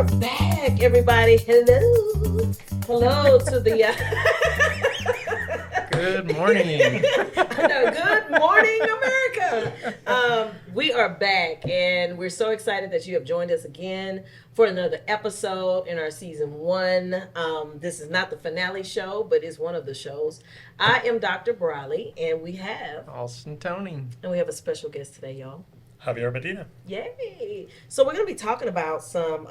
are back, everybody. Hello. Hello to the... Good morning. Good morning, America. We are back, and we're so excited that you have joined us again for another episode in our season 1. This is not the finale show, but it's one of the shows. I am Dr. Briley, and we have... Austin Tony. And we have a special guest today, y'all. Javier Medina. Yay! So we're going to be talking about some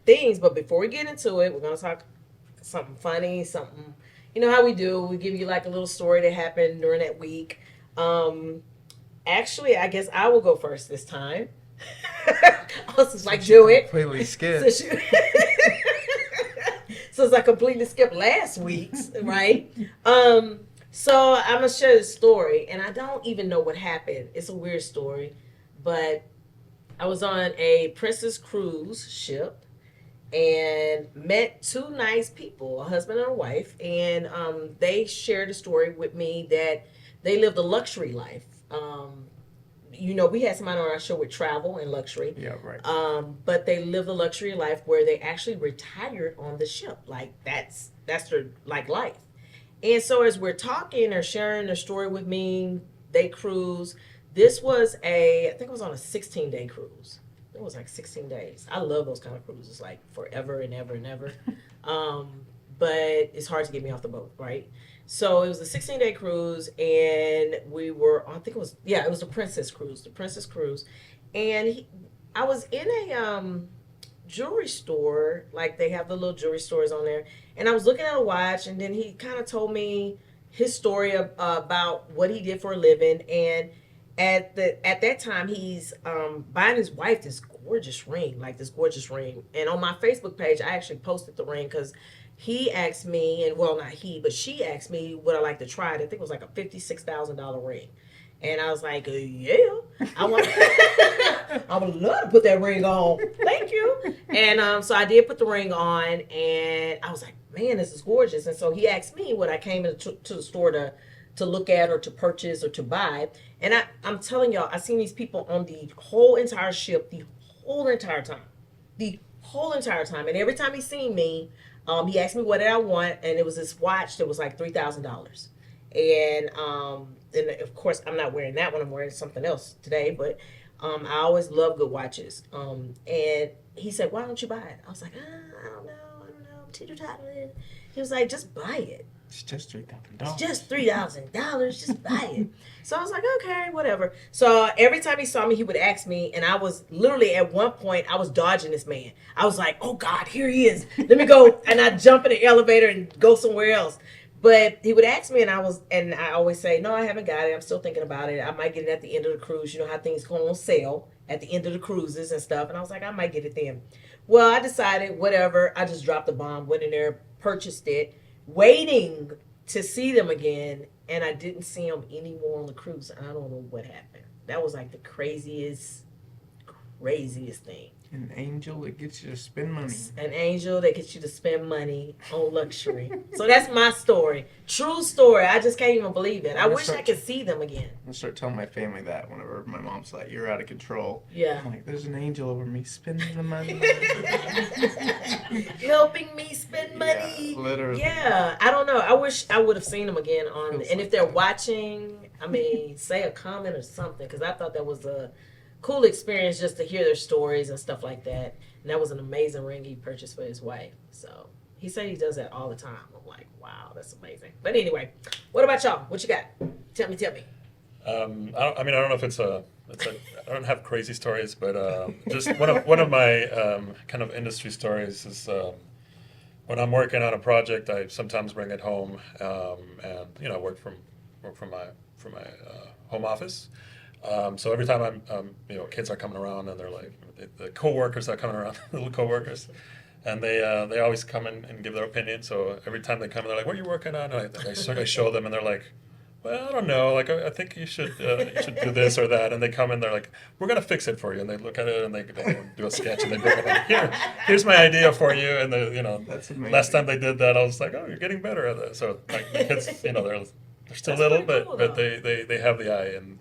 things, but before we get into it, we're going to talk something funny, something, you know how we do. We give you like a little story that happened during that week. Actually, I guess I will go first this time. Austin's like, do it. Completely skipped. Since I completely skipped last week's, right? So I'm going to share this story, and I don't even know what happened. It's a weird story. But I was on a Princess cruise ship and met two nice people, a husband and a wife, and they shared a story with me that they lived a luxury life. You know, we had somebody on our show with travel and luxury. Yeah, right. But they lived a luxury life where they actually retired on the ship. Like that's their like life. And so as we're talking or sharing their story with me, they cruise. This was I think it was on a 16-day cruise. It was like 16 days. I love those kind of cruises, like forever and ever and ever. But it's hard to get me off the boat, right? So it was a 16-day cruise, and we were on, I think it was the Princess Cruise. And I was in a jewelry store, like they have the little jewelry stores on there, and I was looking at a watch, and then he kind of told me his story about what he did for a living. And at that time, he's buying his wife this gorgeous ring. And on my Facebook page, I actually posted the ring because he asked me, and well, not he, but she asked me would I like to try it. I think it was like a $56,000 ring. And I was like, yeah, I would love to put that ring on. Thank you. And so I did put the ring on, and I was like, man, this is gorgeous. And so he asked me what I came into the store to look at or to purchase or to buy. And I'm telling y'all, I seen these people on the whole entire ship, the whole entire time. And every time he seen me, he asked me what did I want, and it was this watch that was like $3,000. And of course, I'm not wearing that one. I'm wearing something else today, but I always love good watches. And he said, why don't you buy it? I was like, I don't know. I'm teeter-tottering. He was like, just buy it. It's just $3,000. It's just $3,000. Just buy it. So I was like, okay, whatever. So every time he saw me, he would ask me, and I was literally at one point, I was dodging this man. I was like, oh God, here he is. Let me go. And I'd jump in the elevator and go somewhere else. But he would ask me, and I always say, no, I haven't got it. I'm still thinking about it. I might get it at the end of the cruise. You know how things go on sale at the end of the cruises and stuff. And I was like, I might get it then. Well, I decided, whatever. I just dropped the bomb, went in there, purchased it, waiting to see them again, and I didn't see them anymore on the cruise. I don't know what happened. That was like the craziest thing. An angel that gets you to spend money. An angel that gets you to spend money on luxury. So that's my story. True story. I just can't even believe it. I wish I could see them again. I start telling my family that whenever my mom's like, you're out of control. Yeah. I'm like, there's an angel over me spending the money. Helping me spend money. Yeah, literally. Yeah. I don't know. I wish I would have seen them again on. Feels And like if they're that. watching, I mean, say a comment or something, because I thought that was a cool experience just to hear their stories and stuff like that. And that was an amazing ring he purchased for his wife. So he said he does that all the time. I'm like, wow, that's amazing. But anyway, what about y'all? What you got? Tell me. I don't know if I don't have crazy stories, but just one of my kind of industry stories is when I'm working on a project, I sometimes bring it home, and work from my home office. So every time kids are coming around, and they're like the coworkers are coming around, the little coworkers, and they always come in and give their opinion. So every time they come, they're like, "What are you working on?" And I show them, and they're like, "Well, I don't know. Like, I think you should do this or that." And they come in, they're like, "We're gonna fix it for you." And they look at it, and they do a sketch, and they bring it in. Here's my idea for you. And That's amazing. last time they did that, I was like, "Oh, you're getting better at it." So like the kids, they're still That's little, pretty cool, but though. they have the eye. And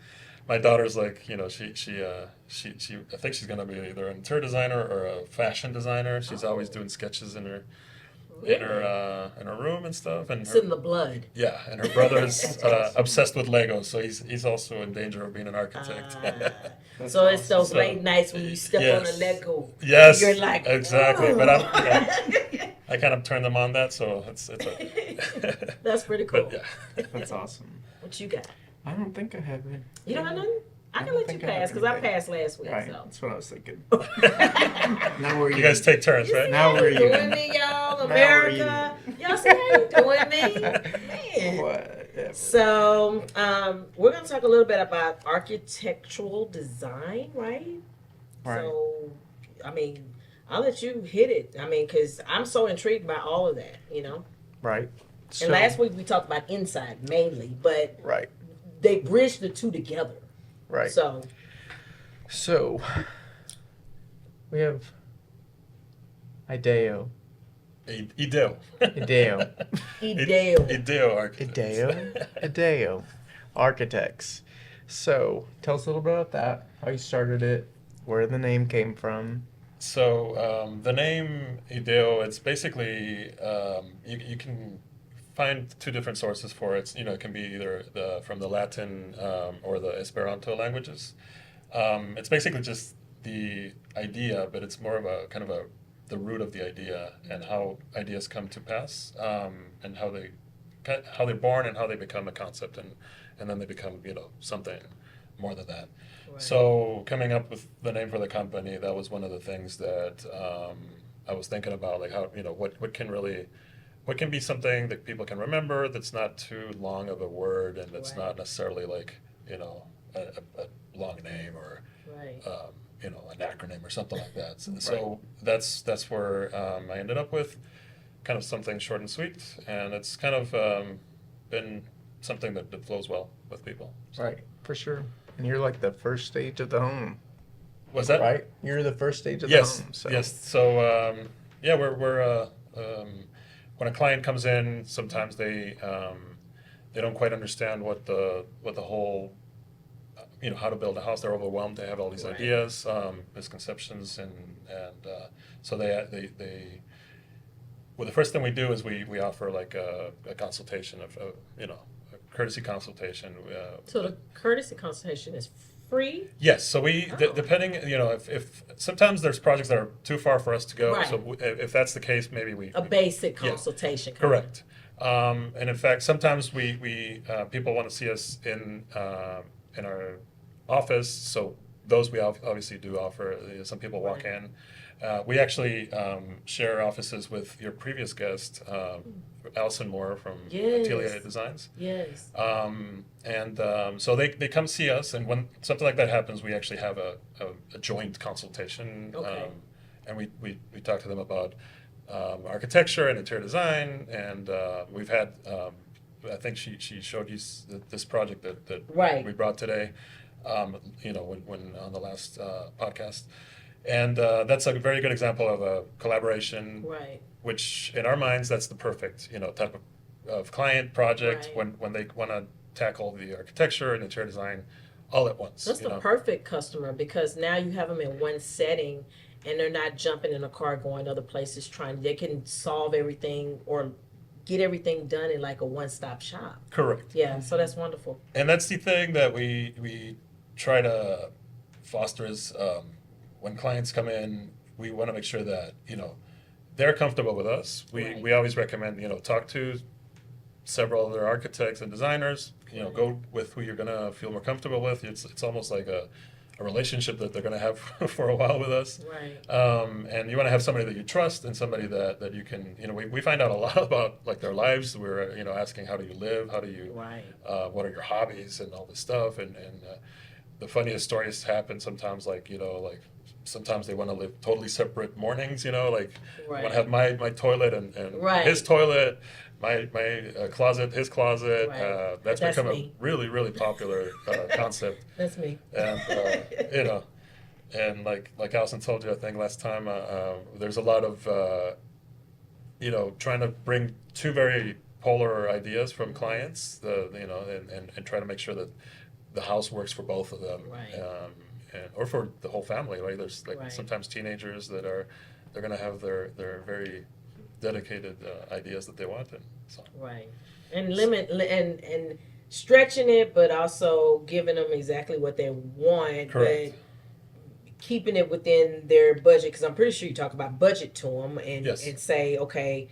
my daughter's like, you know, she I think she's gonna be either an interior designer or a fashion designer. She's always doing sketches in her in her room and stuff. And It's in the blood. yeah, and her brother's obsessed with Legos, so he's also in danger of being an architect. That's So it's those So, late nights when you step on a yes. Lego. Yes, You're like, exactly. "Oh." But I kind of turned them on that, so it's a, That's pretty cool. but yeah. That's awesome. What you got? I don't think I have it. You don't have nothing? I can don't let you think I have pass because I anything. passed last week. Right. So. That's what I was thinking. Now we're You guys take turns, right? Now we're doing even. me, y'all. Now we're America. Y'all see how you doing me? Man. Whatever. So, we're going to talk a little bit about architectural design, right? Right. So, I mean, I'll let you hit it. I mean, because I'm so intrigued by all of that, you know? Right. And last week we talked about inside mainly, but Right. they bridge the two together. Right. So, So we have IDEO. Ideo. Ideo. Ideo. Ideo architects. IDEO architects. So tell us a little bit about that, how you started it, where the name came from. So the name Ideo, it's basically you can find two different sources for it. You know, it can be either from the Latin or the Esperanto languages. It's basically just the idea, but it's more of a kind of the root of the idea and how ideas come to pass, and how they're born and how they become a concept, and then they become, you know, something more than that. Right. So coming up with the name for the company, that was one of the things that I was thinking about, like how, you know, what can be something that people can remember that's not too long of a word and that's Right. not necessarily like, you know, a long name or Right. you know, an acronym or something like that. So that's where I ended up with kind of something short and sweet, and it's kind of been something that flows well with people. So. Right, for sure. And you're like the first stage of the home, Was that right? You're the first stage of Yes, the home. So. yes. So yeah, we're when a client comes in, sometimes they don't quite understand what the whole you know, how to build a house. They're overwhelmed. They have all these Right. ideas, misconceptions, and so they well, the first thing we do is we offer like a consultation of you know, a courtesy consultation. So the courtesy consultation is free? Yes, so Oh. depending, you know, if sometimes there's projects that are too far for us to go. Right. So if that's the case, maybe A basic Yeah. consultation. Correct. And in fact, sometimes we people want to see us in our office. So those we obviously do offer. Some people walk Right. in. We actually share offices with your previous guest, Allison Moore from Yes. Atelier Designs. Yes. So they come see us, and when something like that happens, we actually have a joint consultation, Okay. and we talk to them about architecture and interior design, and we've had I think she showed you this project that Right. we brought today, you know, when on the last podcast, and that's a very good example of a collaboration, Right. which in our minds that's the perfect, you know, type of client project Right. when they want to tackle the architecture and interior design all at once. That's you the know? perfect customer because now you have them in one setting and they're not jumping in a car going other places they can solve everything or get everything done in like a one-stop shop. Correct. Yeah, so that's wonderful. And that's the thing that we try to foster is when clients come in, we want to make sure that, you know, they're comfortable with us. Right. We always recommend, you know, talk to several other architects and designers, you know, Right. go with who you're gonna feel more comfortable with. It's almost like a relationship that they're gonna have for a while with us. Right. And you want to have somebody that you trust and somebody that you can, you know, we find out a lot about like their lives. We're, you know, asking how do you live, how do you, Right. what are your hobbies and all this stuff. And the funniest stories happen sometimes, like, you know, like sometimes they want to live totally separate mornings, you know, like I Right. want to have my toilet and Right. his toilet, my closet, his closet. Right. That's That's become me. a really popular concept. That's me. And you know, and like Allison told you, I think last time, there's a lot of you know, trying to bring two very polar ideas from clients, you know, and try to make sure that the house works for both of them, Right. or for the whole family. Right? There's like Right. sometimes teenagers that they're going to have their very dedicated ideas that they want, and so Right. And and stretching it, but also giving them exactly what they want, correct. but keeping it within their budget. Because I'm pretty sure you talk about budget to them Yes. and say, okay,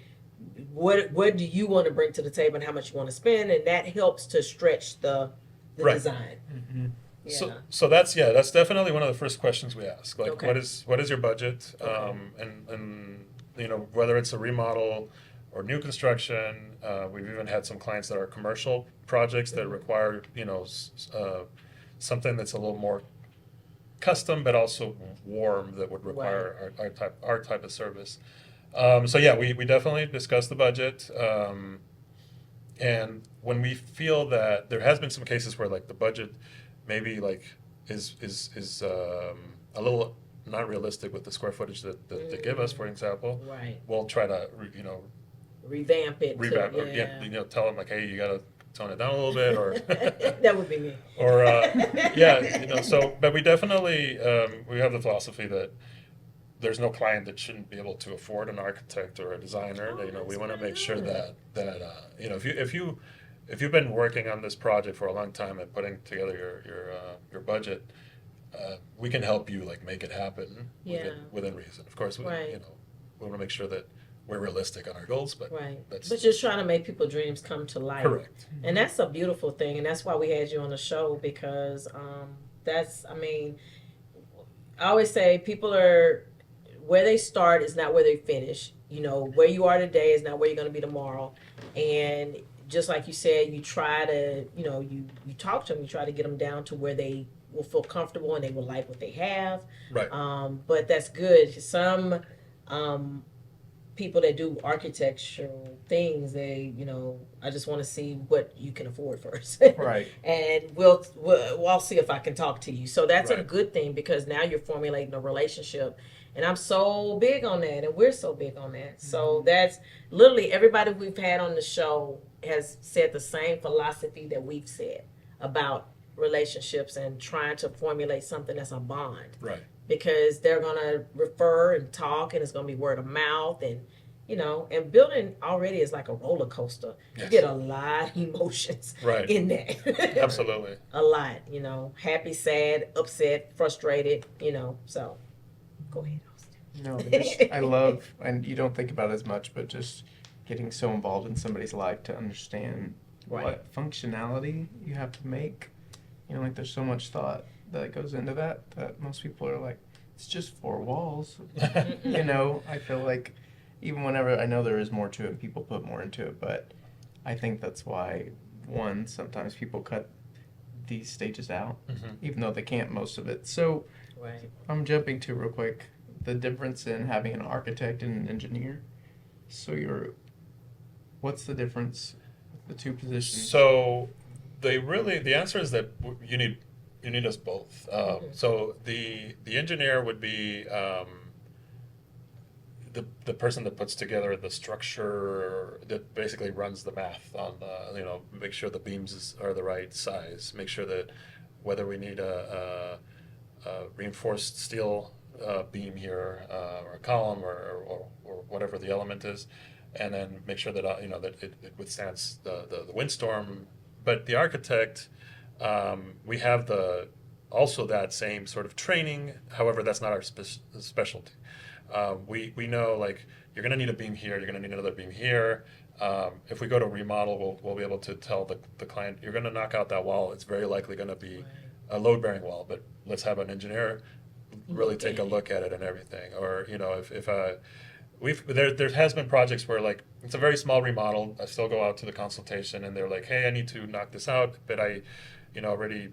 what do you want to bring to the table and how much you want to spend, and that helps to stretch the Right. design. Mm-hmm. Yeah. So that's definitely one of the first questions we ask. Like, Okay. what is your budget? Okay. And whether it's a remodel or new construction. We've even had some clients that are commercial projects that require something that's a little more custom, but also warm, that would require our type of service. So yeah, we definitely discuss the budget. And when we feel that there has been some cases where like the budget maybe like is a little not realistic with the square footage that they give us, for example, Right. we'll try to Revamp it. revamp, To, or tell them like, hey, you gotta tone it down a little bit, or that would be me. or so. But we definitely we have the philosophy that there's no client that shouldn't be able to afford an architect or a designer. We want to make sure that if you've been working on this project for a long time and putting together your budget, we can help you like make it happen within reason. Of course, we Right. we want to make sure that we're realistic on our goals, but Right. that's But just trying to make people's dreams come to life. correct. And that's a beautiful thing. And that's why we had you on the show, because I always say people are, where they start is not where they finish. Where you are today is not where you're going to be tomorrow. And just like you said, you try to, you talk to them, you try to get them down to where they will feel comfortable and they will like what they have. Right. But that's good. Some people that do architectural things, I just want to see what you can afford first. Right. And I'll see if I can talk to you. So that's a Right. good thing, because now you're formulating a relationship. And I'm so big on that, and we're so big on that. So that's literally everybody we've had on the show has said the same philosophy that we've said about relationships and trying to formulate something that's a bond. Right. Because they're gonna refer and talk, and it's gonna be word of mouth, and and building already is like a roller coaster. Yes. You get a lot of emotions Right. in that. Absolutely. A lot, happy, sad, upset, frustrated, so go ahead, Austin. No, I love, and you don't think about it as much, but just getting so involved in somebody's life to understand Right. what functionality you have to make. Like there's so much thought that goes into that most people are like, it's just four walls. I feel like even whenever I know there is more to it, people put more into it, but I think that's why sometimes people cut these stages out, even though they can't most of it. So Right. I'm jumping to real quick the difference in having an architect and an engineer. So what's the difference with the two positions? So the answer is that you need us both. So the engineer would be the person that puts together the structure, that basically runs the math on make sure the beams are the right size, make sure that whether we need a reinforced steel beam here, or a column, or whatever the element is, and then make sure that that it withstands the windstorm. But the architect, we have also that same sort of training. However, that's not our specialty. We know, like, you're going to need a beam here, you're going to need another beam here. If we go to remodel, we'll be able to tell the client, you're going to knock out that wall. It's very likely going to be a load-bearing wall, but let's have an engineer really take a look at it and everything. Or there has been projects where, like, it's a very small remodel. I still go out to the consultation, and they're like, hey, I need to knock this out, but I already,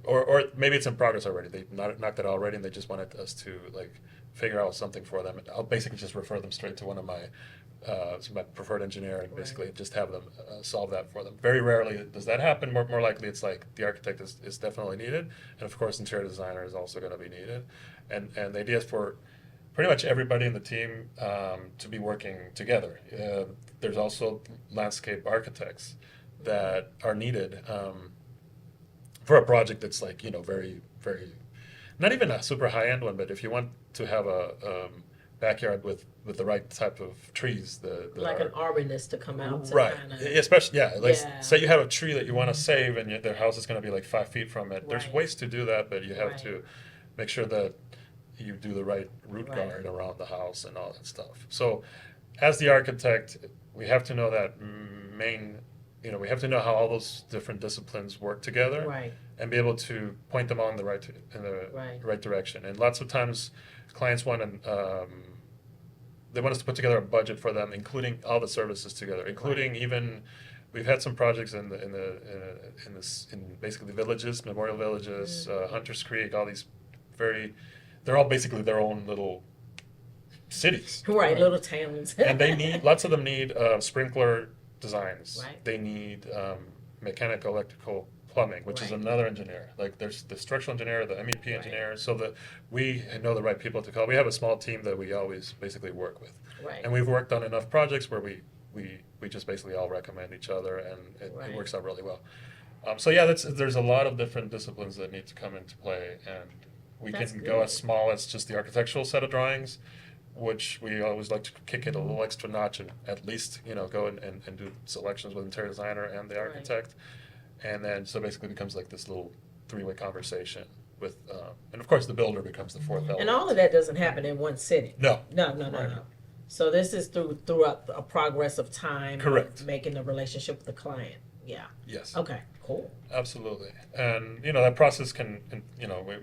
or maybe it's in progress already. They knocked it out already, and they just wanted us to, like, figure out something for them. And I'll basically just refer them straight to one of my preferred engineer, and basically just have them solve that for them. Very rarely does that happen. More likely, it's like the architect is definitely needed, and of course, interior designer is also going to be needed. And the idea is for pretty much everybody in the team to be working together. There's also landscape architects that are needed. for a project that's like, very, very, not even a super high end one, but if you want to have a backyard with the right type of trees, Like an arborist to come out to right, kind of. especially like Yeah. say you have a tree that you want to save and their house is going to be like 5 feet from it. There's Right. ways to do that, but you have Right. to make sure that you do the right root Right. guard around the house and all that stuff. So, as the architect, we have to know that we have to know how all those different disciplines work together Right. and be able to point them on in the Right. right direction. And lots of times, clients want they want us to put together a budget for them, including all the services together, including even we've had some projects in basically villages, memorial villages, Hunters Creek, all these they're all basically their own little cities. Right. Little towns. And lots of them need sprinkler designs. Right. They need mechanical, electrical, plumbing, which is Right. another engineer. Like there's the structural engineer, the MEP engineer, so that we know the right people to call. We have a small team that we always basically work with. Right. And we've worked on enough projects where we just basically all recommend each other, and it Right. works out really well. So yeah, there's a lot of different disciplines that need to come into play, and we That's can go good. as small as just the architectural set of drawings, which we always like to kick it a little extra notch and at least go and do selections with interior designer and the Right. architect, and then so basically it becomes like this little three-way conversation with, and of course the builder becomes the fourth element. And all of that doesn't happen in one sitting. No. No. Right. So this is throughout a progress of time. Correct. Of making the relationship with the client. Yeah. Yes. Okay. Cool. Absolutely, and that process can,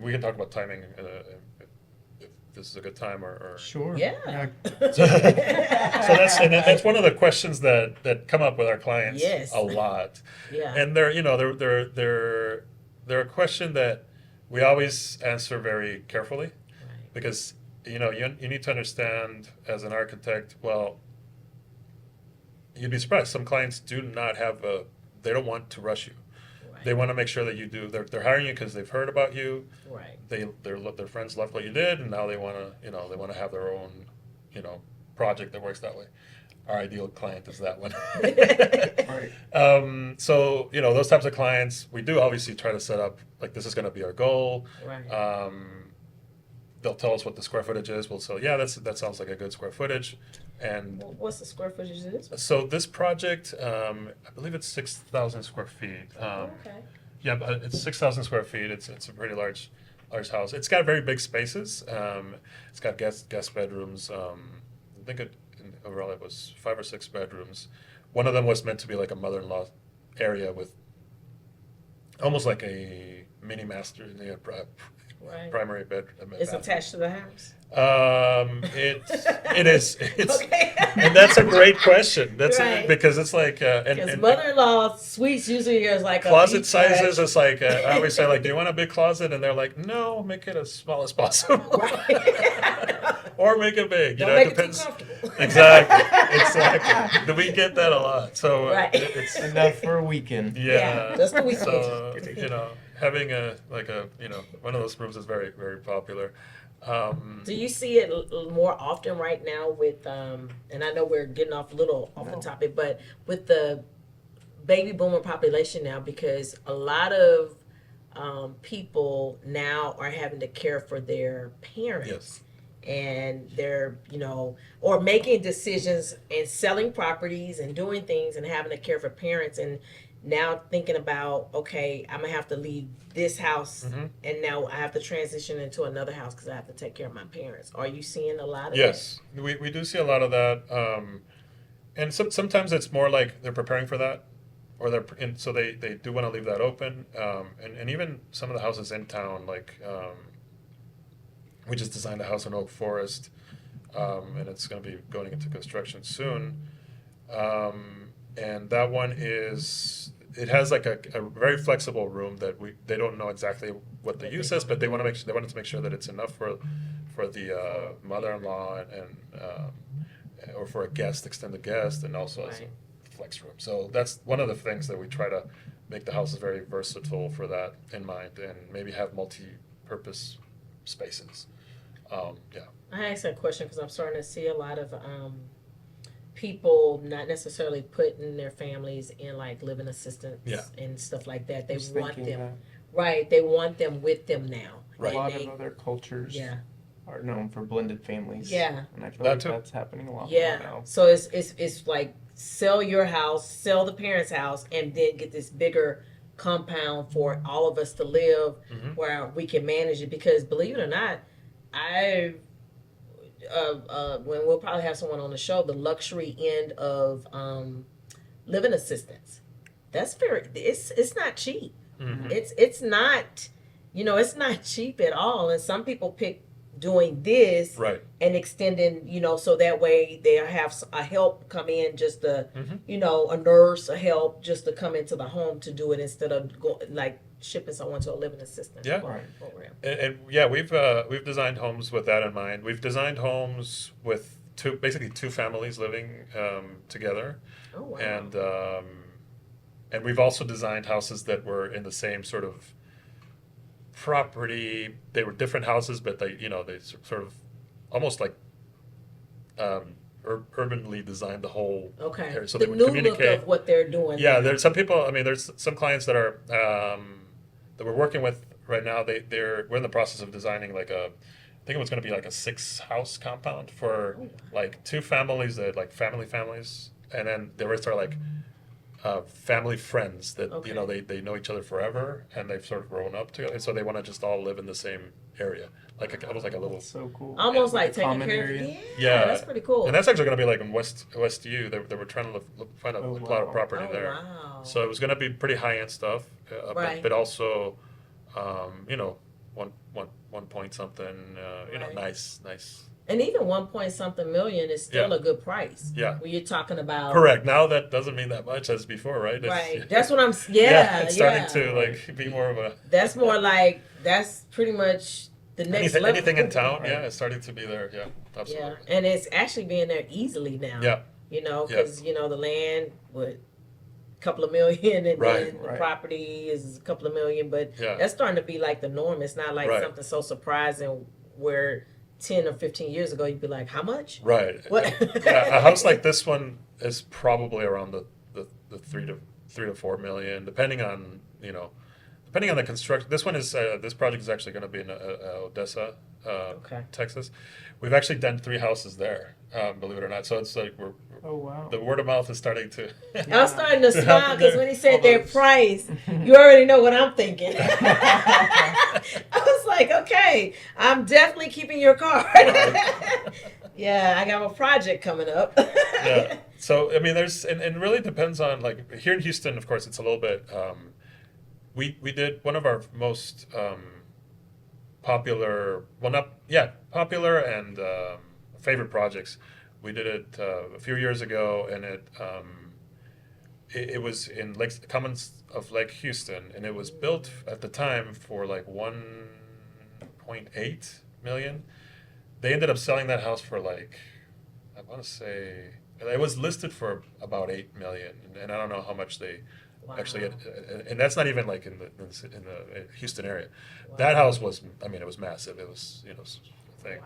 we can talk about timing if this is a good time or. Sure. Yeah. So that's one of the questions that come up with our clients Yes. a lot, Yeah. and they're a question that we always answer very carefully Right. because you need to understand as an architect. Well, you'd be surprised. Some clients do not have they don't want to rush you. Right. They want to make sure that you do. They're hiring you because they've heard about you. Right. Their friends loved what you did, and now they want to have their own project that works that way. Our ideal client is that one. Right. So those types of clients, we do obviously try to set up like this is going to be our goal. Right. They'll tell us what the square footage is. We'll say, yeah, that sounds like a good square footage, and Well, what's the square footage of this? so this project, I believe it's 6,000 square feet. Okay. Yeah, but it's 6,000 square feet. It's a pretty large house. It's got very big spaces. It's got guest bedrooms. I think overall it was 5 or 6 bedrooms. One of them was meant to be like a mother-in-law area with almost like a mini master, Right. primary bed. It's attached to the house. It is. It's Okay. and that's a great question. That's Right. because it's like Because and mother-in-law suites usually is like closet a sizes. It's like I always say, like, do you want a big closet? And they're like, no, make it as small as possible, or make it big. Don't it make depends. it too comfortable. Exactly. Do we get that a lot? So Right. it's Enough for a weekend. yeah. just the weekend. So having one of those rooms is very, very popular. Do you see it more often right now with and I know we're getting off a little off the topic, but with the baby boomer population now, because a lot of people now are having to care for their parents. Yes. And they're, or making decisions and selling properties and doing things and having to care for parents, and now thinking about, okay, I'm gonna have to leave this house and now I have to transition into another house because I have to take care of my parents. Are you seeing a lot of Yes, we do see a lot of that, and sometimes it's more like they're preparing for that, or so they do want to leave that open, and even some of the houses in town, like we just designed a house in Oak Forest, and it's going to be going into construction soon, and that one it has like a very flexible room that they don't know exactly what the use is, but they wanted to make sure that it's enough for the mother-in-law and or for a extended guest, and also as a flex room. So that's one of the things that we try to make the houses very versatile for that in mind, and maybe have multi-purpose spaces. Yeah. I asked that question because I'm starting to see a lot of people not necessarily putting their families in like living assistance Yeah. and stuff like that. They Was want thinking them Right. They want them with them now. Right. A lot And of other cultures yeah. are known for blended families. Yeah. And I feel That like too. that's happening a lot more Yeah. now. So it's like sell your house, sell the parents' house, and then get this bigger compound for all of us to live Mhm. where we can manage it. Because believe it or not, I when we'll probably have someone on the show, the luxury end of living assistance. That's very it's not cheap. Mhm. It's not, it's not cheap at all. And some people pick doing this Right. and extending, so that way they'll have a help come in just to, Mhm. a nurse, a help just to come into the home to do it instead of like shipping someone to a living assistance Yeah. program. And yeah, we've designed homes with that in mind. We've designed homes with basically two families living together, Oh wow. and we've also designed houses that were in the same sort of property. They were different houses, but they sort of almost like urbanly designed the whole Okay. area so the they would new communicate. look of what they're doing. Yeah, now. there's some people. I mean, there's some clients that are that we're working with right now. We're in the process of designing like I think it was going to be like a 6-house compound for Oh, wow. like two families that like families, and then the rest are like family friends that Okay. they know each other forever and they've sort of grown up together, so they want to just all live in the same area, like almost like a little. That's so cool. Almost Like like a taking common care of area. it. Yeah, Yeah, that's pretty cool. And that's actually going to be like in West U. They were trying to find a Oh, plot of wow. property Oh there. wow. So it was going to be pretty high end stuff, Right. but also, one point something, Right. nice. And even 1 point something million is still Yeah. a good price. Yeah. When you're talking about Correct. Now that doesn't mean that much as before, right? Right. That's what I'm. Yeah. It's starting Yeah. to like be more of a That's more like that's pretty much the next level. anything in town. Right. Yeah, it's starting to be there. Yeah, Yeah, absolutely. and it's actually being there easily now. Yeah. Because the land would couple of million, and Right. then the Right. property is a couple of million, but Yeah. that's starting to be like the norm. It's not like Right. something so surprising where 10 or 15 years ago you'd be like, how much? Right. What? Yeah, a house like this one is probably around the 3 to 4 million, depending on the construction. This one is this project is actually going to be in Odessa, Okay. Texas. We've actually done 3 houses there, believe it or not. So it's like Oh wow. the word of mouth is starting to. I was starting to smile because when he said All their those- price, you already know what I'm thinking. I was like, okay, I'm definitely keeping your card. Yeah, I got a project coming up. Yeah. So I mean, and it really depends on, like, here in Houston. Of course, it's a little bit. We did one of our most popular, popular and favorite projects. We did it a few years ago, and it was in Commons of Lake Houston, and it was built at the time for like 1.8 million. They ended up selling that house for like, I want to say, it was listed for about 8 million, and I don't know how much they Wow. actually and that's not even like in the Houston area. Wow. That house was, I mean, it was massive. It was, I think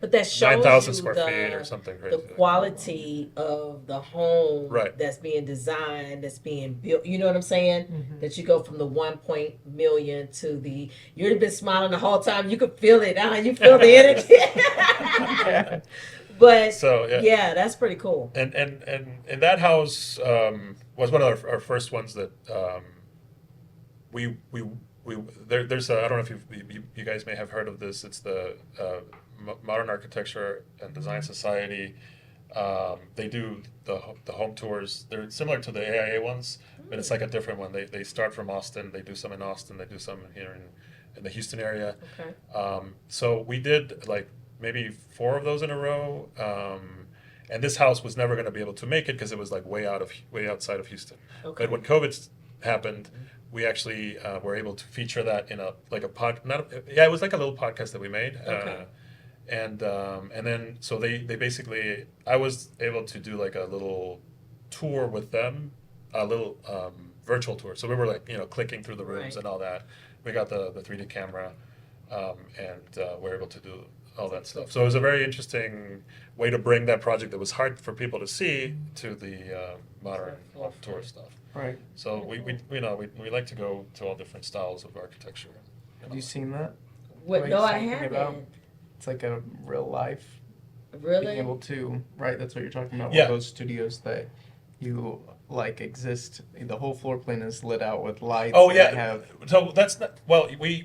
But that shows 9,000 you square feet or something crazy. the quality of the home Right. that's being designed, that's being built. You know what I'm saying? Mhm. That you go from the 1 million to the. You'd have been smiling the whole time. You could feel it. You feel the energy. But So yeah, that's pretty cool. and that house was one of our first ones that we there's I don't know if you guys may have heard of this. It's the Modern Architecture and Design Society. They do the home tours. They're similar to the AIA ones, but it's like a different one. They start from Austin. They do some in Austin. They do some here in the Houston area. Okay. So we did like maybe 4 of those in a row. And this house was never going to be able to make it because it was like way outside of Houston. Okay. But when COVID happened, we actually were able to feature that in it was like a little podcast that we made. Okay. And then so they basically, I was able to do like a little tour with them, a little virtual tour. So we were like clicking through the rooms Right. and all that. We got the 3D camera, and we're able to do all that stuff. So it was a very interesting way to bring that project that was hard for people to see to the modern tour stuff. Right. So we like to go to all different styles of architecture. Have you seen that? What? What No, you're I talking about? haven't. It's like a real life Really? being able to, right? That's what you're talking about. Yeah. With those studios that you like exist. The whole floor plan is lit out with lights. Oh and yeah. they have So that's not well. We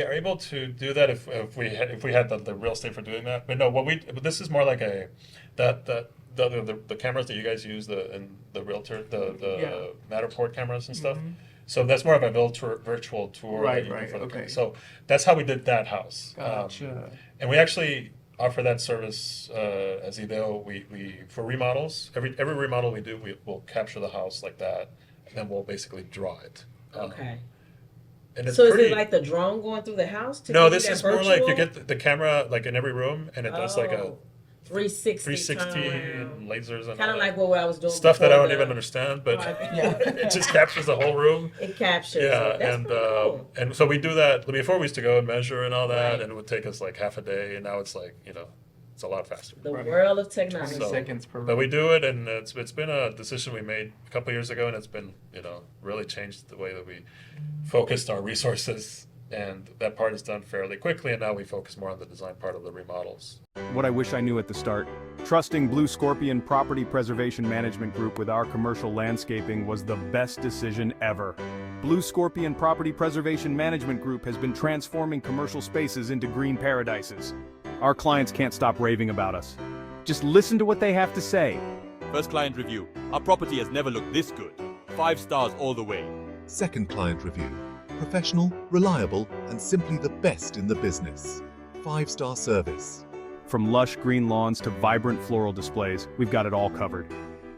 are able to do that if we had the real estate for doing that. But no, this is more like the cameras that you guys use the realtor the Matterport cameras and stuff. Mhm. So that's more of a virtual tour. Right, that you do right, for the okay. So that's how we did that house. Gotcha. And we actually offer that service as Ideo. We for remodels. Every remodel we do, we'll capture the house like that, and then we'll basically draw it. Okay. And it's So is pretty, it like the drone going through the house? To no, give this you that is more like you virtual? get the camera like in every room, and it does like a 360 360 turnaround. and lasers and Kind all of that. like what I was doing Stuff that I before don't even understand, but Right. Yeah. it just captures the whole room. It captures Yeah, it. That's and pretty cool. and so we do that before. We used to go and measure and all that, Right. and it would take us like half a day, and now it's like it's a lot faster. The Right. world of 20 technology. So- seconds per But we do it, and it's been a decision we made a couple years ago, and it's been really changed the way that we focused our resources, and that part is done fairly quickly, and now we focus more on the design part of the remodels. What I wish I knew at the start. Trusting BlueScorpion Property Preservation Management Group with our commercial landscaping was the best decision ever. BlueScorpion Property Preservation Management Group has been transforming commercial spaces into green paradises. Our clients can't stop raving about us. Just listen to what they have to say. First client review. Our property has never looked this good. 5 stars all the way. Second client review. Professional, reliable, and simply the best in the business. 5-star service. From lush green lawns to vibrant floral displays, we've got it all covered.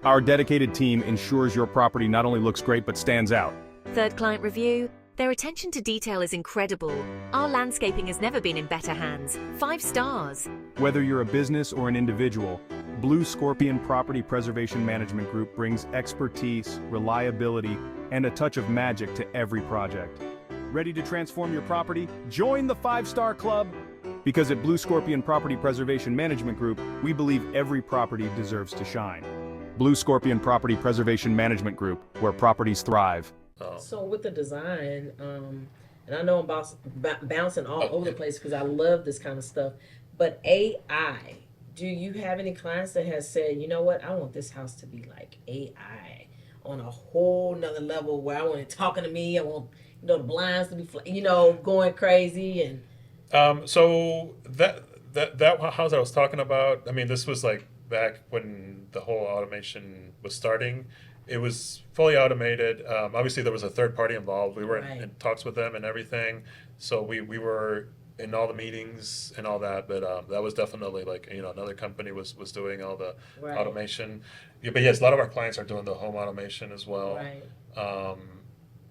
Our dedicated team ensures your property not only looks great but stands out. Third client review. Their attention to detail is incredible. Our landscaping has never been in better hands. 5 stars. Whether you're a business or an individual, BlueScorpion Property Preservation Management Group brings expertise, reliability, and a touch of magic to every project. Ready to transform your property? Join the 5-Star Club! Because at BlueScorpion Property Preservation Management Group, we believe every property deserves to shine. BlueScorpion Property Preservation Management Group, where properties thrive. So with the design, and I know I'm bouncing all over the place because I love this kind of stuff, but AI, do you have any clients that has said, you know what, I want this house to be like AI on a whole nother level where I want it talking to me, I want the blinds to be going crazy and So that house I was talking about, I mean, this was like back when the whole automation was starting. It was fully automated. Obviously, there was a third party involved. We were in talks with them and everything. So we were in all the meetings and all that. But that was definitely like, another company was doing all the automation. Yeah, but yes, a lot of our clients are doing the home automation as well. Right.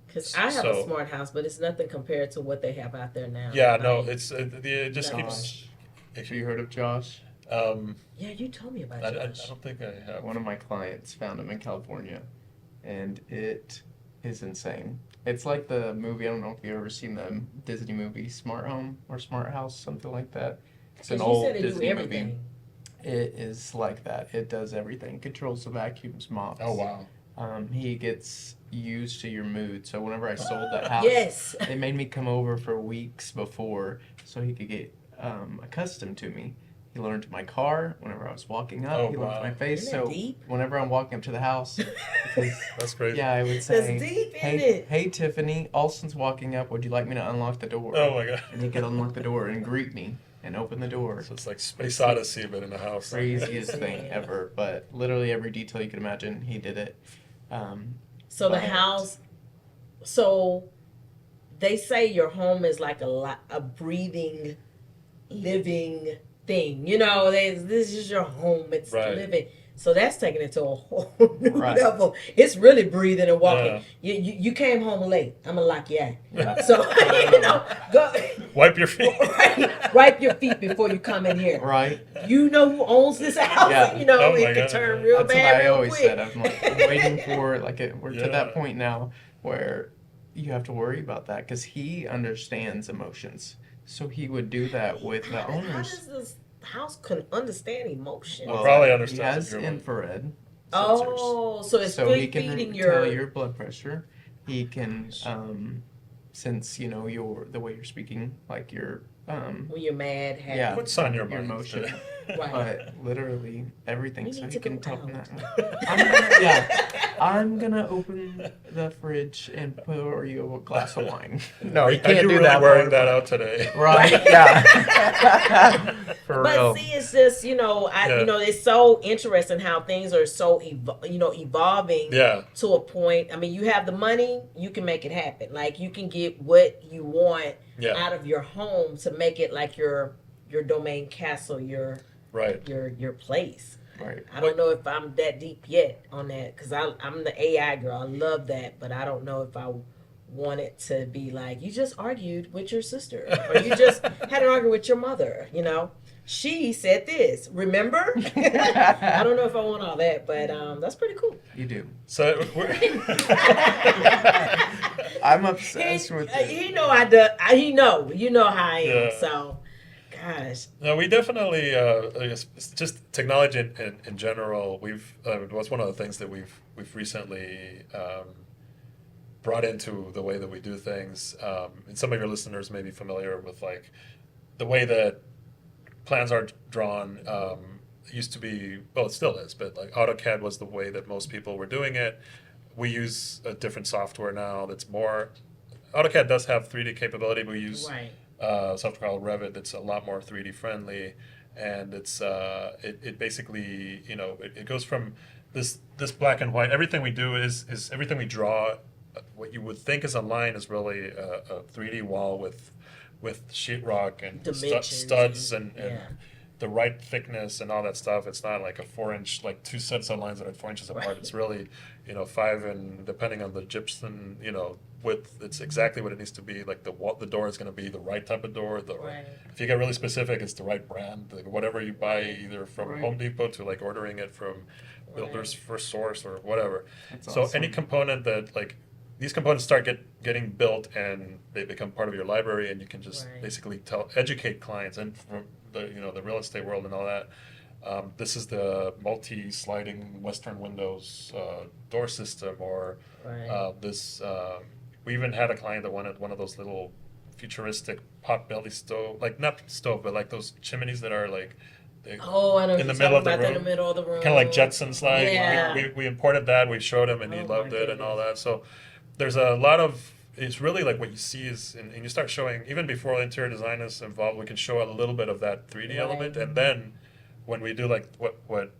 Because I have a smart house, but it's nothing compared to what they have out there now. Yeah, like, no, it just keeps. Have you heard of Josh? Yeah, you told me about I Josh. don't think I have. One of my clients found him in California, and it is insane. It's like the movie, I don't know if you've ever seen the Disney movie Smart Home or Smart House, something like that. It's an old Disney movie. It is like that. It does everything. Controls the vacuums, mops. Oh, wow. He gets used to your mood. So whenever I sold that house, Yes. they made me come over for weeks before so he could get accustomed to me. He learned my car whenever I was walking up. Oh, He learned wow. my face. Isn't that So deep? whenever I'm walking up to the house, because, That's crazy. yeah, I would say, That's deep, hey, isn't it? hey, Tiffany, Alston's walking up. Would you like me to unlock the door? Oh my god. And he could unlock the door and greet me and open the door. So it's like Space Odyssey, but in a house. Craziest thing ever. But literally every detail you could imagine, he did it. So the But- house, so they say your home is like a breathing, living thing. This is your home. It's Right. living. So that's taking it to a whole new Right. level. It's really breathing and walking. Yeah. You came home late. I'm gonna lock you out. Yeah. So go Wipe your feet. wipe your feet before you come in here. Right? You know who owns this house. Yeah. Oh my it can God. turn real That's bad what I real always quick. said. I'm like, I'm waiting for, we're to Yeah. that point now where you have to worry about that because he understands emotions. So he would do that with the How owners. does this house can understand emotion? Well, probably he understands has if you're- infrared. Oh, so it's So he can feeding tell your. your blood pressure. He can, since your the way you're speaking, like your When you're mad, happy. yeah, What's on your your mind? emotion, Right. but literally everything. We So need he to can go tell from out. that. I'm gonna open the fridge and pour you a glass of wine. No, Are you you can't do really that. wearing part, that but- out today? Right? Yeah. For But real. see, it's just Yeah. it's so interesting how things are so evolving Yeah. to a point. I mean, you have the money, you can make it happen. Like you can get what you want Yeah. out of your home to make it like your domain castle, your Right. place. Right. I don't know if I'm that deep yet on that because I'm the AI girl. I love that, but I don't know if I want it to be like you just argued with your sister or you just had an argument with your mother. She said this. Remember? I don't know if I want all that, but that's pretty cool. You do. So we're I'm obsessed with it. He know I do. He know. You know how I am. Yeah. So, gosh. No, we definitely I guess it's just technology in general. We've was one of the things that we've recently brought into the way that we do things. And some of your listeners may be familiar with like the way that plans are drawn. It used to be, well, it still is, but like AutoCAD was the way that most people were doing it. We use a different software now that's more. AutoCAD does have 3D capability. But we use Right. software called Revit that's a lot more 3D friendly, and it's it basically it goes from this black and white. Everything we do is everything we draw. What you would think is a line is really a 3D wall with sheetrock and Dimensions studs and yeah. the right thickness and all that stuff. It's not like a 4-inch, like two sets of lines that are 4 inches apart. Right. It's really 5, and depending on the gypsum width, it's exactly what it needs to be. Like the door is going to be the right type of door. Right. If you get really specific, it's the right brand. Like whatever you buy, either from Right. Home Depot to like ordering it from Builders First Source or whatever. That's So awesome. any component that like these components start getting built and they become part of your library, and you can just Right. basically educate clients and from the real estate world and all that. This is the multi-sliding Western windows door system, or Right. this. We even had a client that wanted one of those little futuristic pot-belly stove, like not stove, but like those chimneys that are like. Oh, I know. In the you're middle of talking the about that in room. the middle of the room. Kind of like Jetsons, like Yeah. we imported that. We showed him, and he Oh, loved my it and all goodness. that. So there's a lot of. It's really like what you see is, and you start showing even before interior design is involved. We can show a little bit of that 3D Right. element, and then when we do like what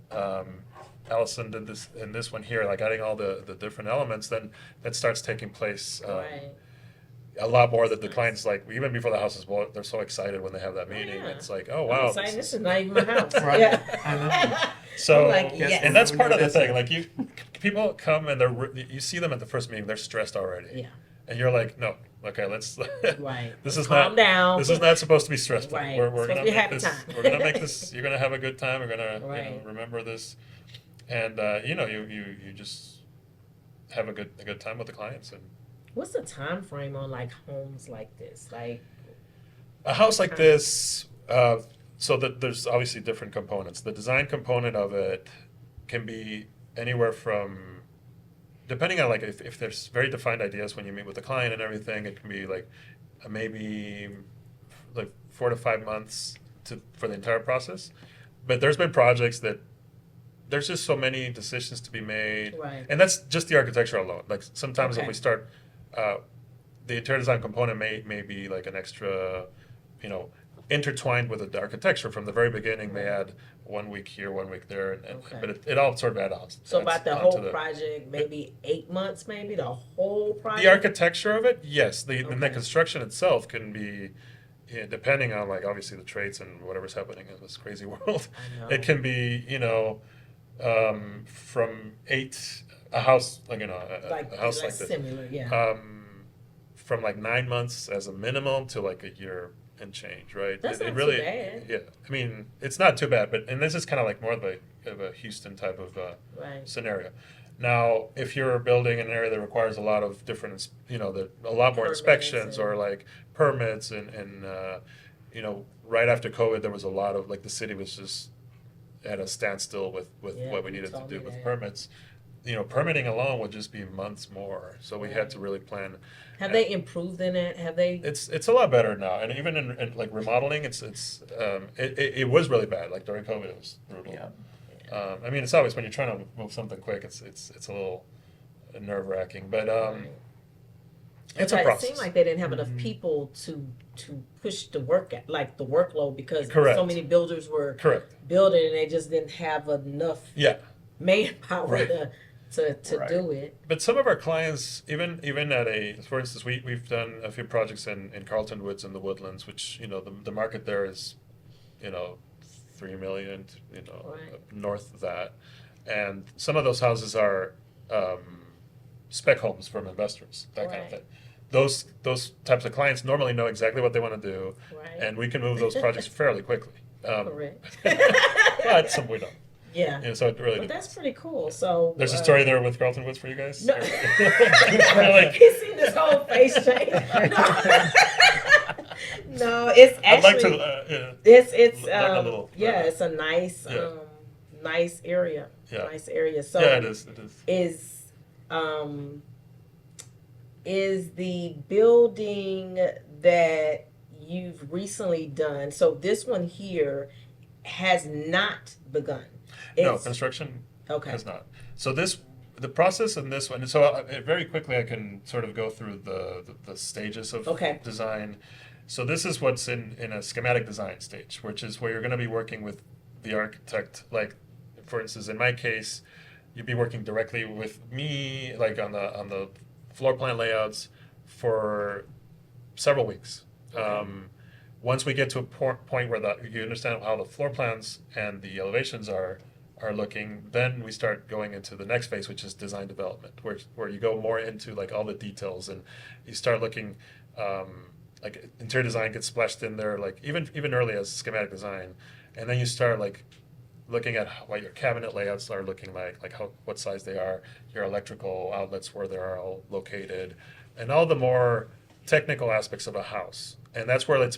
Allison did in this one here, like adding all the different elements, then that starts taking place. Right. A lot more that the clients like even before the house is built, they're so excited when they have that meeting. yeah. It's like, oh I'm wow, excited. This is not even my house. Right. Yeah. I know. so I'm like, Yes. yes. and that's We're part of doing the this. thing. Like people come and you see them at the first meeting, they're stressed already. Yeah. And you're like, no, okay, let's. Right. This is Calm not. down. This is not supposed to be stressful. Right. We're It's gonna supposed to be make happy this. time. We're gonna make this. You're gonna have a good time. We're gonna Right. remember this, and you just have a good time with the clients. And What's the time frame on like homes like this? Like, a house like this, so that there's obviously different components. The design component of it can be anywhere from, depending on like if there's very defined ideas when you meet with the client and everything, it can be like maybe like 4 to 5 months for the entire process. But there's been projects that there's just so many decisions to be made, Right. and that's just the architecture alone. Like sometimes when Okay. we start, the interior design component may be like an extra, intertwined with the architecture from the very beginning. They add 1 week here, 1 week there, and Okay. but it all sort of adds on. so adds about the onto whole project, maybe 8 months, maybe the whole project. The architecture of it, yes. And the Okay. construction itself can be, depending on like obviously the trades and whatever's happening in this crazy world. I know. It can be from a house like a house like this. similar, yeah. From like 9 months as a minimum to like a year and change, right? That's it not really, too bad. Yeah, I mean, it's not too bad, and this is kind of like more of a Houston type of Right. scenario. Now, if you're building an area that requires a lot of different, a lot more Permits inspections and- or like permits and right after COVID, there was a lot of like the city was just at a standstill with Yeah, what we you needed to told do me with that. permits. Permitting alone would just be months more. So we had to really plan. Have they improved in it? Have they? It's a lot better now, and even in like remodeling, it was really bad. Like during COVID, it was brutal. Yeah. I mean, it's always when you're trying to move something quick, it's a little nerve-wracking, but it's a It process. seemed like they didn't have enough people to push the work at, like the workload, because Correct. so many builders were Correct. building and they just didn't have enough Yeah. manpower Right. to Right. do it. But some of our clients, even at for instance, we've done a few projects in Carlton Woods in the Woodlands, which the market there is, 3 million, Right. north of that, and some of those houses are spec homes from investors, that kind of Right. thing. Those types of clients normally know exactly what they want to do, Right. and we can move those projects fairly quickly. Correct. But some we don't. Yeah. So it really But depends. that's pretty cool. So There's a story there with Carlton Woods for you guys? No. Like, He's seen this whole face change. No, it's I'd like actually to, it's like a little, it's a nice Yeah. nice area. Yeah. Nice area. So yeah, it is. It is. Is the building that you've recently done, so this one here has not begun. No, It's- construction Okay. has not. So the process in this one, so very quickly I can sort of go through the stages of Okay. design. So this is what's in a schematic design stage, which is where you're going to be working with the architect. Like, for instance, in my case, you'd be working directly with me, like on the floor plan layouts for several weeks. Once we get to a point where you understand how the floor plans and the elevations are looking, then we start going into the next phase, which is design development, where you go more into like all the details, and you start looking, like interior design gets splashed in there, like even early as schematic design, and then you start like looking at what your cabinet layouts are looking like what size they are, your electrical outlets, where they're all located, and all the more technical aspects of a house. And that's where it's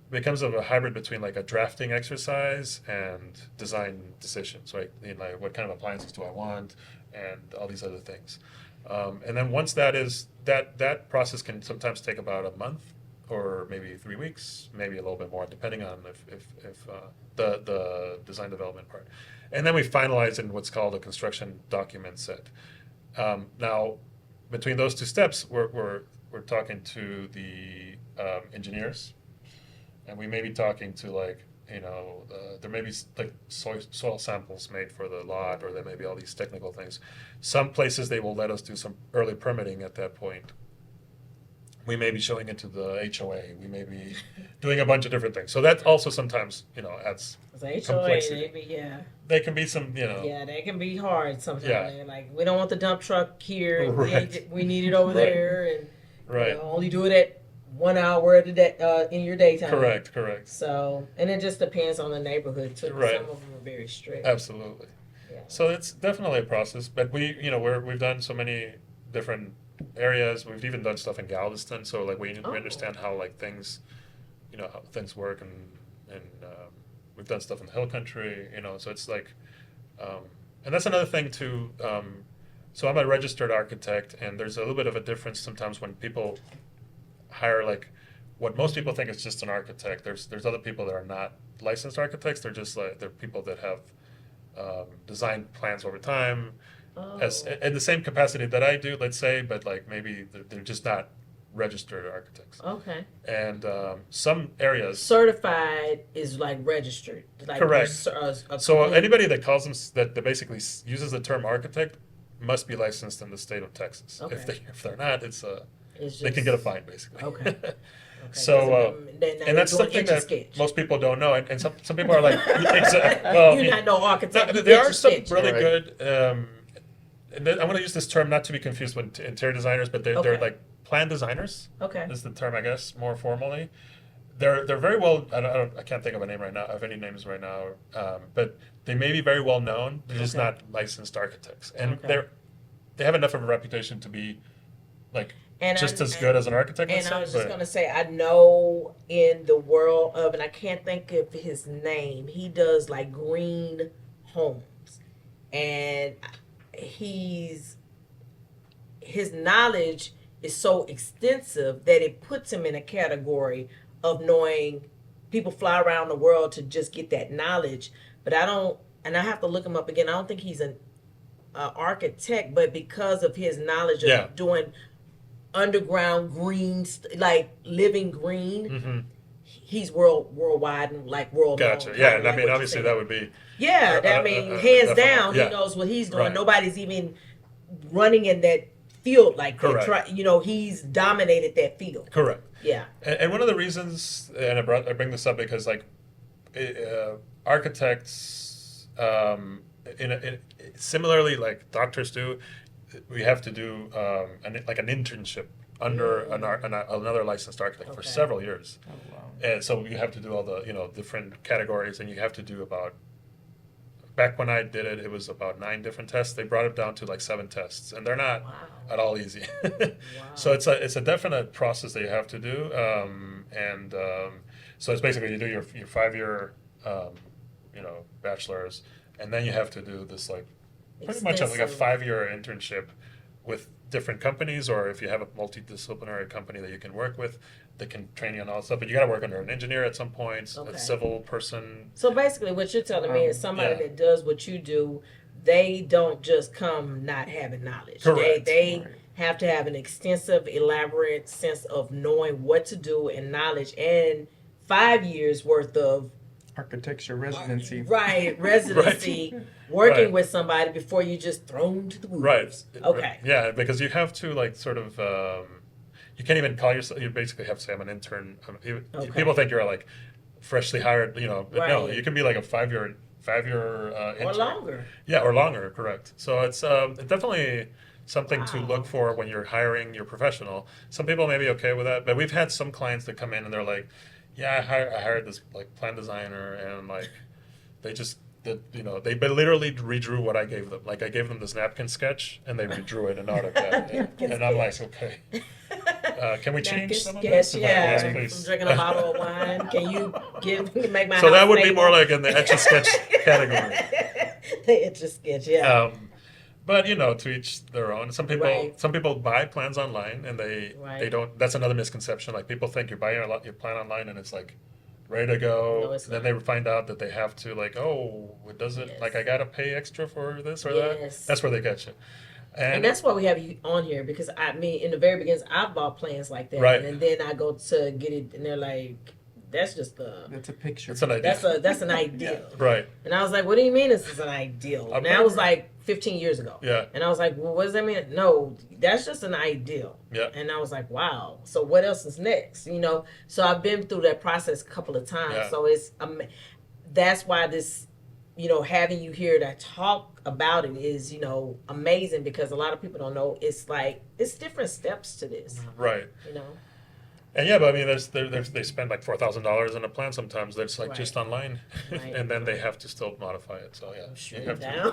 becomes of a hybrid between like a drafting exercise and design decisions, right? Like what kind of appliances do I want, and all these other things. And then once that process can sometimes take about a month, or maybe 3 weeks, maybe a little bit more, depending on if the design development part. And then we finalize in what's called a construction document set. Now, between those two steps, we're talking to the engineers, and we may be talking to there may be like soil samples made for the lot, or there may be all these technical things. Some places they will let us do some early permitting at that point. We may be showing it to the HOA. We may be doing a bunch of different things. So that also sometimes adds It's HOA, complexity. They can be some yeah, they can be hard sometimes. Yeah. They're like, we don't want the dump truck here. Right. We need it over Right. there, and Right. only do it at 1 hour in your daytime. Correct. So, and it just depends on the neighborhood too. 'Cause Right. Some of them are very strict. Absolutely. Yeah. So it's definitely a process, but we've done so many different areas. We've even done stuff in Galveston, so like we understand how like things, how things work, and we've done stuff in the Hill Country, So it's like, and that's another thing too. So I'm a registered architect, and there's a little bit of a difference sometimes when people hire like what most people think is just an architect. There's other people that are not licensed architects. They're just like they're people that have designed plans over time, as in the same capacity that I do, let's say, but like maybe they're just not registered architects. Okay. And some areas Certified is like registered. Like Correct. a So complete- anybody that calls them that basically uses the term architect must be licensed in the state of Texas. Okay. If they're not, it's they can get a fine basically. Okay. So and that's something that most people don't know, and some people are like, well, you're not no architect. you there etch are a some sketch. really Right. good. And I'm going to use this term not to be confused with interior designers, but they're Okay. like plan designers. Okay. Is the term, I guess, more formally. They're very well. I can't think of a name right now, of any names right now, but they may be very well known. They're just Okay. not licensed architects, and Okay. they have enough of a reputation to be like And just as good as an architect. And let's I say, was just but- gonna say, I know in the world of, and I can't think of his name. He does like green homes, and his knowledge is so extensive that it puts him in a category of knowing people fly around the world to just get that knowledge. But I don't, and I have to look him up again. I don't think he's an architect, but because of his knowledge of Yeah. doing underground green, like living green, he's worldwide and like world Gotcha. known. Yeah, kinda and I like mean, what you're obviously saying. that would be. Yeah, I mean, hands definitely, down, yeah. he knows what he's doing. Right. Nobody's even running in that field like Correct. that. He's dominated that field. Correct. Yeah. And one of the reasons, and I bring this up because like architects, similarly like doctors do, we have to do an internship under another licensed architect for Okay. several years. Oh, wow. And so you have to do all the different categories, and you have to do about. Back when I did it, it was about 9 different tests. They brought it down to like 7 tests, and they're not Wow. at all easy. Wow. So it's a definite process that you have to do, so it's basically you do your 5-year bachelor's, and then you have to do this like pretty much like a Extensive. 5-year internship with different companies, or if you have a multidisciplinary company that you can work with, that can train you on all that stuff. But you got to work under an engineer at some points, Okay. a civil person. So basically, what you're telling me is somebody Yeah. that does what you do, they don't just come not having knowledge. Correct. They Right. have to have an extensive, elaborate sense of knowing what to do and knowledge, and 5 years worth of Architecture residency. residency, working Right. with somebody before you just thrown to the wolves. Right. Okay. Yeah, because you have to like sort of. You can't even call yourself. You basically have to say I'm an intern. Okay. People think you're like freshly hired. But no, Right. you can be like a 5-year Or intern. longer. Yeah, or longer. Correct. So it's definitely something to Wow. look for when you're hiring your professional. Some people may be okay with that, but we've had some clients that come in and they're like, "Yeah, I hired this like plan designer, and like they just." They literally redrew what I gave them. Like I gave them this napkin sketch, and they redrew it in AutoCAD. and I'm like, okay, can we change some of this? Sketch, Yes, yeah. please. I'm drinking a bottle of wine. Can you make my So that house would be stable? more like in the etch a sketch category. The etch a sketch, yeah. But to each their own. Some Right. people buy plans online, and they Right. don't. That's another misconception. Like people think you're buying your plan online, and it's like ready to go. No, it's then not. they find out that they have to like, oh, it doesn't Yes. like I gotta pay extra for this or Yes. that. That's where they get you. And that's why we have you on here, because I mean, in the very beginning, I bought plans like that, Right. and then I go to get it, and they're like, "That's just That's a picture. it's an idea. that's an ideal." Right. And I was like, "What do you mean this is an ideal?" I And that was remember. like 15 years ago. Yeah. And I was like, "Well, what does that mean?" No, that's just an ideal. Yeah. And I was like, "Wow." So what else is next? So I've been through that process a couple of times. Yeah. So it's that's why this, having you here to talk about it is, amazing, because a lot of people don't know. It's like it's different steps to this. Right. You know. And yeah, but I mean, they spend like $4,000 on a plan sometimes. That's like Right. just online, Right. and then they have to still modify it. So yeah, you have to. Down.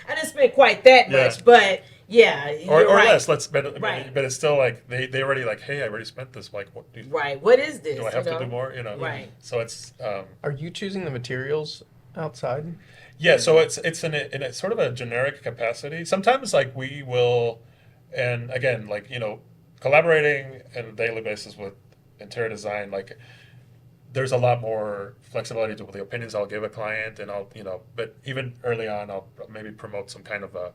I didn't spend quite that Yeah. much, but yeah, Or you're right. less. Let's bet. Right. But it's still like they already like, hey, I already spent this. Like, what do, Right. What is this? do I have you to do know? more? Right. So it's Are you choosing the materials outside? yeah. So it's in a sort of a generic capacity. Sometimes like we will, and again like collaborating on a daily basis with interior design, like there's a lot more flexibility to the opinions I'll give a client, and I'll but even early on I'll maybe promote some kind of a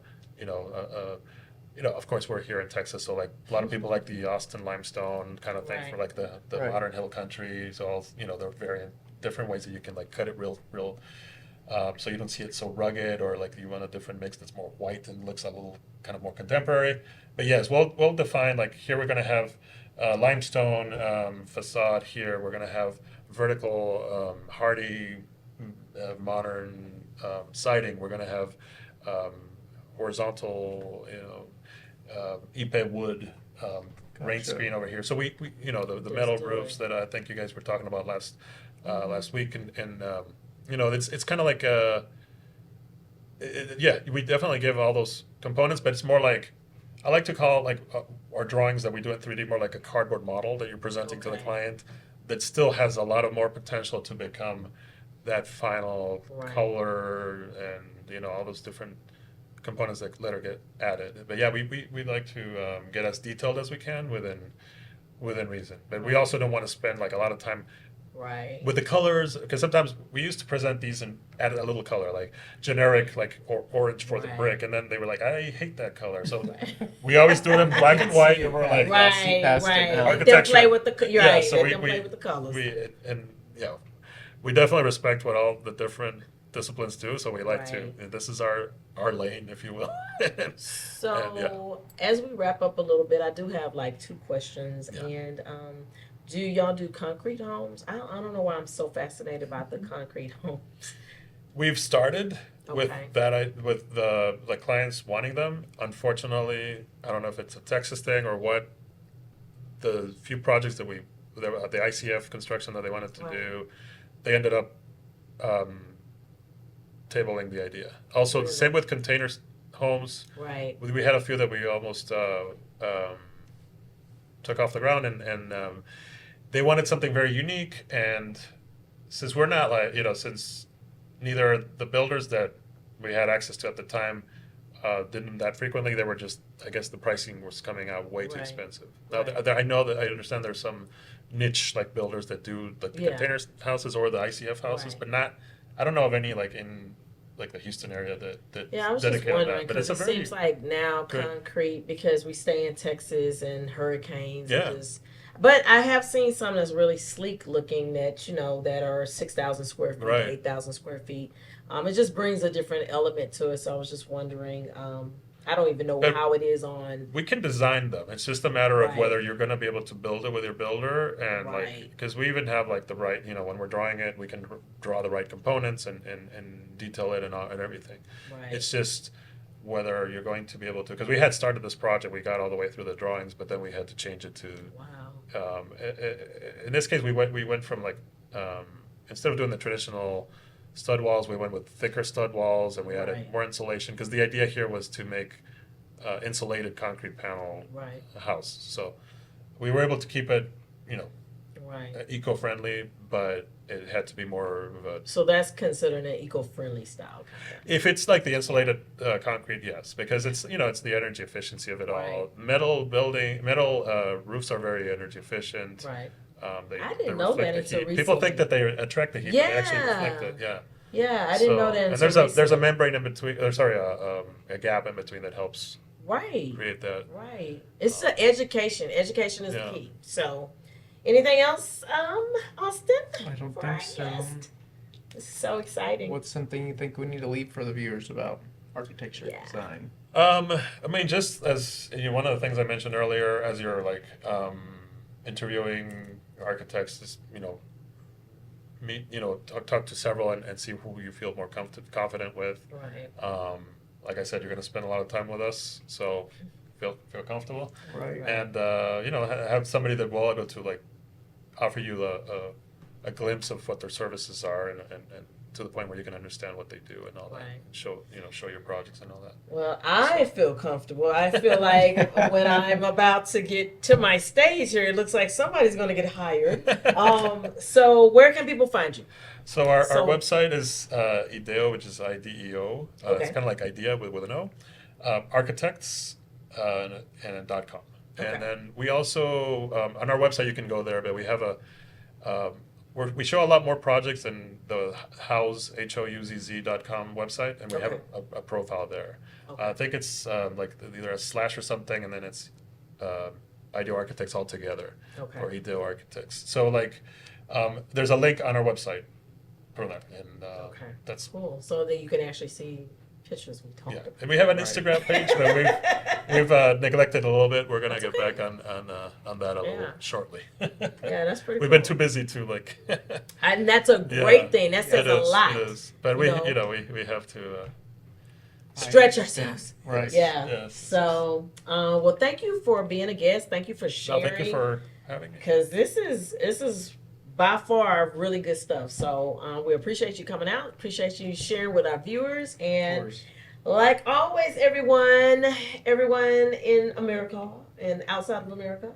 of course we're here in Texas, so like a lot of people like the Austin limestone kind of thing Right. for like the Right. modern hill country. So there are very different ways that you can like cut it real so you don't see it so rugged, or like you want a different mix that's more white and looks a little kind of more contemporary. But yes, we'll define like here we're going to have limestone facade. Here we're going to have vertical hardy modern siding. We're going to have horizontal ipe wood rain Gotcha. screen over here. So we the metal roofs that I think you guys were talking about last week, and it's kind of like yeah, we definitely give all those components, but it's more like I like to call it like our drawings that we do in 3D more like a cardboard model that you're presenting to the Okay. client that still has a lot of more potential to become that final Right. color and, you know, all those different components that later get added. But yeah, we like to get as detailed as we can within reason. But we also don't want to spend like a lot of time Right. with the colors, because sometimes we used to present these and add a little color, like generic, like orange for the Right. brick, and then they were like, I hate that color. So Right. we always do it in black and white, and we're like, Right. see past it now. Let them Architecture. play with the you're Yeah, right. so Let we- them play we- with the colors. and yeah, we definitely respect what all the different disciplines do. So we like to. Right. This is our lane, if you will. So as we wrap up a little bit, I do have like 2 questions. Yeah. And do y'all do concrete homes? I don't know why I'm so fascinated about the concrete homes. We've started with Okay. that with the clients wanting them. Unfortunately, I don't know if it's a Texas thing or what. The few projects that the ICF construction that they wanted to Right. do, they ended up tabling the idea. Also, Really? same with container homes. Right. We had a few that we almost took off the ground, and they wanted something very unique. And since we're not since neither the builders that we had access to at the time did them that frequently, they were just, I guess the pricing was coming out way too Right. expensive. Now, Right. I understand there's some niche like builders that do like the Yeah. container houses or the ICF houses, Right. but not. I don't know of any like in like the Houston area that Yeah, I was just dedicated wondering that. But because it's it a very seems like now good- concrete, because we stay in Texas and hurricanes. and Yeah. just, but I have seen some that's really sleek looking that, you know, that are 6,000 square feet, Right. 8,000 square feet. It just brings a different element to it. So I was just wondering, I don't even know But- how it is on. we can design them. It's just a matter of Right. whether you're going to be able to build it with your builder, and Right. because we even have like the right, when we're drawing it, we can draw the right components and detail it and everything. Right. It's just whether you're going to be able to, because we had started this project, we got all the way through the drawings, but then we had to change it to. Wow. In this case, we went from like instead of doing the traditional stud walls, we went with thicker stud walls, and we added Right. more insulation, because the idea here was to make insulated concrete panel Right. house. So we were able to keep it, Right. eco-friendly, but it had to be more of a. So that's considered an eco-friendly style. If it's like the insulated concrete, yes, because it's it's the energy efficiency of it all. Right. Metal roofs are very energy efficient. Right. They I didn't they know reflect that the until heat. People think that recently. they attract the heat. But they actually reflect Yeah. it. Yeah. Yeah, I didn't know that. And until there's a recently. membrane in between. Or sorry, a gap in between that helps Right. create that. Right. It's an education. Education is Yeah. the key. So, anything else, Austin? I don't for our think so. guest? This is so exciting. What's something you think we need to leave for the viewers about architecture Yeah. design? I mean, just as one of the things I mentioned earlier, as you're like interviewing architects, is meet talk to several and see who you feel more confident with. Right. Like I said, you're going to spend a lot of time with us, so feel comfortable, Right. and have somebody that will able to like offer you a glimpse of what their services are, and to the point where you can understand what they do and all that, Right. and show your projects and all that. Well, I feel comfortable. I feel like when I'm about to get to my stage here, it looks like somebody's going to get hired. So where can people find you? So our So- website is IDEO, which is IDEO. Okay. It's kind of like idea with an O. Architects and .com. Okay. And then we also on our website you can go there, but we have we show a lot more projects than the houzz.com website, and we have Okay. a profile there. Okay. I think it's like either a slash or something, and then it's IDEO Architects altogether, Okay. or IDEO Architects. So like there's a link on our website for that, and Okay. that's Cool. So that you can actually see pictures we talked yeah. about. And we have an Right. Instagram page that we've neglected a little bit. We're gonna That's get okay. back on that a little Yeah. shortly. Yeah, that's pretty We've cool. been too busy to like. And that's a great thing. That says it a is, lot. It is. But you know. we have to. Stretch ourselves. Right. Yeah. Yes. So, well, thank you for being a guest. Thank you for No, sharing. thank you for having me. Because this is by far really good stuff. So we appreciate you coming out. Appreciate you sharing with our viewers. Of And course. Like always, everyone in America and outside of America,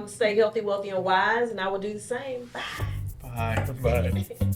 stay healthy, wealthy, and wise, and I will do the same. Bye. Bye. Bye.